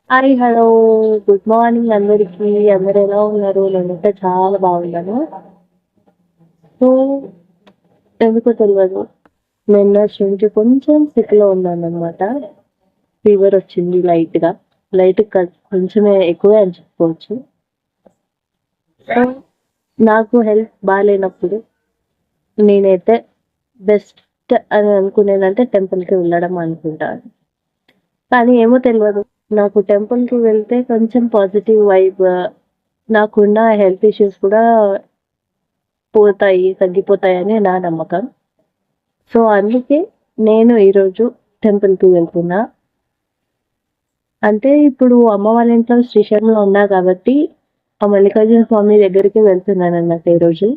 Hi hello good morning అందరికీ. అందరు ఎలా ఉన్నారు? నేనైతే చాలా బాగున్నాను. సో ఎందుకో తెలియదు, నిన్న నుంచి కొంచెం సిక్లో ఉన్నానన్నమాట. ఫీవర్ వచ్చింది లైట్ కొంచెమే ఎక్కువే అని చెప్పుకోవచ్చు. సో నాకు హెల్త్ బాగాలేనప్పుడు నేనైతే బెస్ట్ అని అనుకునేదంటే టెంపుల్కి వెళ్ళడం అనుకుంటాను. కానీ ఏమో తెలియదు, నాకు టెంపుల్కి వెళ్తే కొంచెం పాజిటివ్ వైబ్, నాకున్న హెల్త్ ఇష్యూస్ కూడా తగ్గిపోతాయని నా నమ్మకం. సో అందుకే నేను ఈరోజు టెంపుల్కి వెళ్తున్నా. అంటే ఇప్పుడు అమ్మ వాళ్ళ ఇంట్లో శ్రీశైలంలో ఉన్నా కాబట్టి ఆ మల్లికార్జున స్వామి దగ్గరికి వెళ్తున్నాను అన్నట్టు ఈరోజు.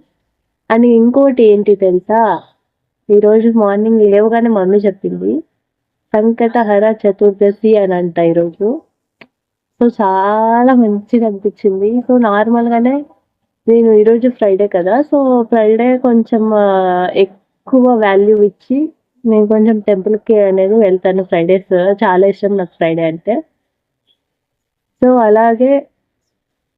అని ఇంకోటి ఏంటి తెలుసా, ఈరోజు మార్నింగ్ లేవగానే మమ్మీ చెప్పింది సంకటహర చతుర్దశి అని అంట ఈరోజు. సో చాలా మంచిగా అనిపించింది. సో నార్మల్గానే నేను ఈరోజు ఫ్రైడే కదా, సో ఫ్రైడే కొంచెం ఎక్కువ వాల్యూ ఇచ్చి నేను కొంచెం టెంపుల్కి అనేది వెళ్తాను. ఫ్రైడేస్ చాలా ఇష్టం నాకు ఫ్రైడే అంటే. సో అలాగే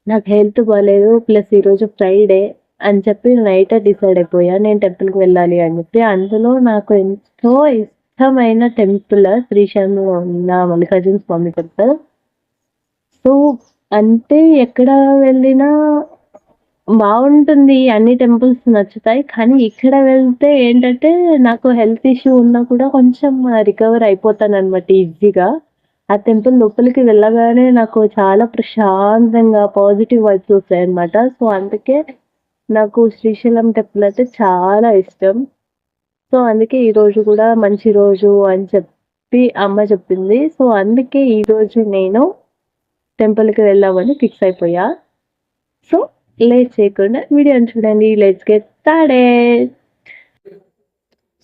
నాకు హెల్త్ బాగాలేదు, ప్లస్ ఈరోజు ఫ్రైడే అని చెప్పి నైటే డిసైడ్ అయిపోయా నేను టెంపుల్కి వెళ్ళాలి అని చెప్పి. అందులో నాకు ఎంతో ఇష్టమైన టెంపుల్ శ్రీశైలంలో ఉన్న మల్లికార్జున స్వామి టెంపుల్. సో అంటే ఎక్కడ వెళ్ళినా బాగుంటుంది, అన్ని టెంపుల్స్ నచ్చుతాయి. కానీ ఇక్కడ వెళ్తే ఏంటంటే నాకు హెల్త్ ఇష్యూ ఉన్నా కూడా కొంచెం రికవర్ అయిపోతాననమాట ఈజీగా. ఆ టెంపుల్ లోపలికి వెళ్ళగానే నాకు చాలా ప్రశాంతంగా పాజిటివ్ వైబ్స్ వస్తాయన్నమాట. సో అందుకే నాకు శ్రీశైలం టెంపుల్ అయితే చాలా ఇష్టం. సో అందుకే ఈరోజు కూడా మంచి రోజు అని చెప్పి అమ్మ చెప్పింది. సో అందుకే ఈరోజు నేను టెంపుల్కి వెళ్దామని ఫిక్స్ అయిపోయా. సో లేట్ చేయకుండా వీడియోని చూడండి. Let's get started.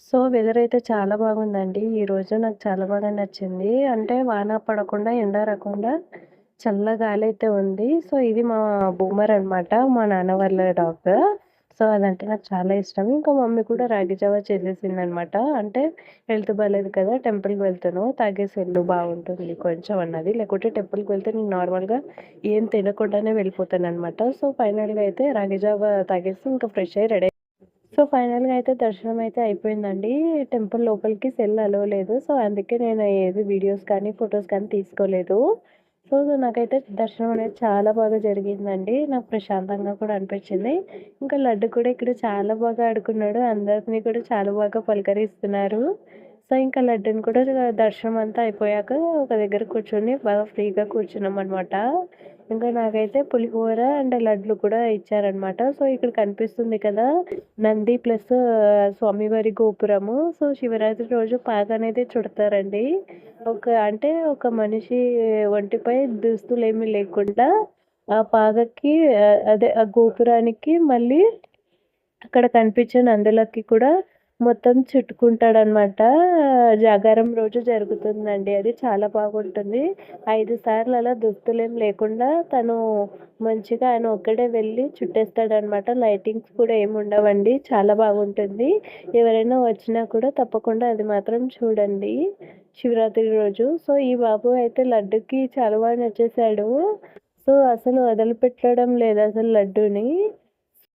So weather అయితే చాలా బాగుందండి ఈరోజు. నాకు చాలా బాగా నచ్చింది. అంటే వాన పడకుండా ఎండ రాకుండా చల్ల గాలి అయితే ఉంది. సో ఇది మా బూమర్ అనమాట, మా నాన్న వాళ్ళ డాగ్. సో అదంటే నాకు చాలా ఇష్టం. ఇంకా మమ్మీ కూడా రాగి జావా చేసేసింది అనమాట. అంటే హెల్త్ బాగాలేదు కదా, టెంపుల్కి వెళ్తాను, తాగేసి వెళ్ళు బాగుంటుంది కొంచెం అన్నది. లేకుంటే టెంపుల్కి వెళ్తే నేను నార్మల్గా ఏం తినకుండానే వెళ్ళిపోతాను అనమాట. సో ఫైనల్గా అయితే రాగి జావా తాగేసి ఇంకా ఫ్రెష్ అయ్యి రెడీ. సో ఫైనల్గా అయితే దర్శనం అయితే అయిపోయిందండి. టెంపుల్ లోపలికి సెల్ అలో లేదు. సో అందుకే నేను ఏది వీడియోస్ కానీ ఫొటోస్ కానీ తీసుకోలేదు. సో నాకైతే దర్శనం అనేది చాలా బాగా జరిగిందండి. నాకు ప్రశాంతంగా కూడా అనిపించింది. ఇంకా లడ్డు కూడా ఇక్కడ చాలా బాగా ఆడుకున్నాడు. అందరిని కూడా చాలా బాగా పలకరిస్తున్నారు. సో ఇంకా లడ్డుని కూడా దర్శనం అంతా అయిపోయాక ఒక దగ్గర కూర్చొని బాగా ఫ్రీగా కూర్చున్నాం అనమాట. ఇంకా నాకైతే పులిహోర అండ్ లడ్లు కూడా ఇచ్చారనమాట. సో ఇక్కడ కనిపిస్తుంది కదా నంది ప్లస్ స్వామివారి గోపురము. సో శివరాత్రి రోజు పాక అనేది చుడతారండి. అంటే ఒక మనిషి ఒంటిపై దుస్తులేమీ లేకుండా ఆ పాగకి అదే ఆ గోపురానికి మళ్ళీ అక్కడ కనిపించే నందులకి కూడా మొత్తం చుట్టుకుంటాడనమాట. జాగారం రోజు జరుగుతుందండి అది. చాలా బాగుంటుంది. 5 సార్లు అలా దుస్తులేం లేకుండా తను మంచిగా ఆయన ఒక్కడే వెళ్ళి చుట్టేస్తాడనమాట. లైటింగ్స్ కూడా ఏమి ఉండవండి. చాలా బాగుంటుంది. ఎవరైనా వచ్చినా కూడా తప్పకుండా అది మాత్రం చూడండి శివరాత్రి రోజు. సో ఈ బాబు అయితే లడ్డుకి చాలా బాగా నచ్చేసాడు. సో అసలు వదిలిపెట్టడం లేదు అసలు లడ్డూని.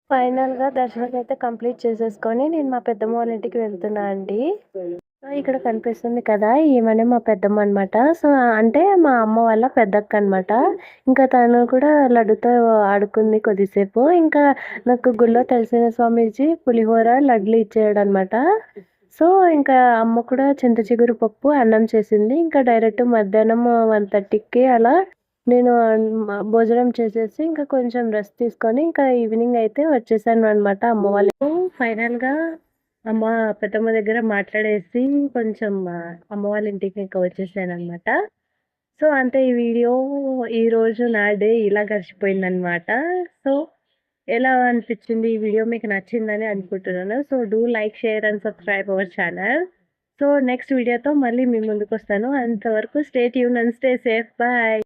ఫైనల్‌గా దర్శనమైతే కంప్లీట్ చేసేసుకొని నేను మా పెద్దమ్మ వాళ్ళ ఇంటికి వెళ్తున్నా అండి. ఇక్కడ కనిపిస్తుంది కదా, ఈమెనే మా పెద్దమ్మ అనమాట. సో అంటే మా అమ్మ వాళ్ళ పెద్దక్క అనమాట. ఇంకా తను కూడా లడ్డుతో ఆడుకుంది కొద్దిసేపు. ఇంకా నాకు గుళ్ళో తెలిసిన స్వామీజీ పులిహోర, లడ్లు ఇచ్చాడనమాట. సో ఇంకా అమ్మ కూడా చింత చిగురు పప్పు, అన్నం చేసింది. ఇంకా డైరెక్ట్ మధ్యాహ్నం 1:30కి అలా నేను భోజనం చేసేసి ఇంకా కొంచెం రెస్ట్ తీసుకొని ఇంకా ఈవినింగ్ అయితే వచ్చేసాను అనమాట అమ్మ వాళ్ళ. ఫైనల్‌గా అమ్మ పెద్దమ్మ దగ్గర మాట్లాడేసి కొంచెం అమ్మ వాళ్ళ ఇంటికి ఇంకా వచ్చేసాననమాట. సో అంతే ఈ వీడియో. ఈరోజు నా డే ఇలా గడిచిపోయిందనమాట. సో ఎలా అనిపించింది ఈ వీడియో, మీకు నచ్చిందని అనుకుంటున్నాను. So do like, share and subscribe our channel. So next వీడియోతో మళ్ళీ మీ ముందుకు వస్తాను. అంతవరకు stay tune and stay safe. Bye.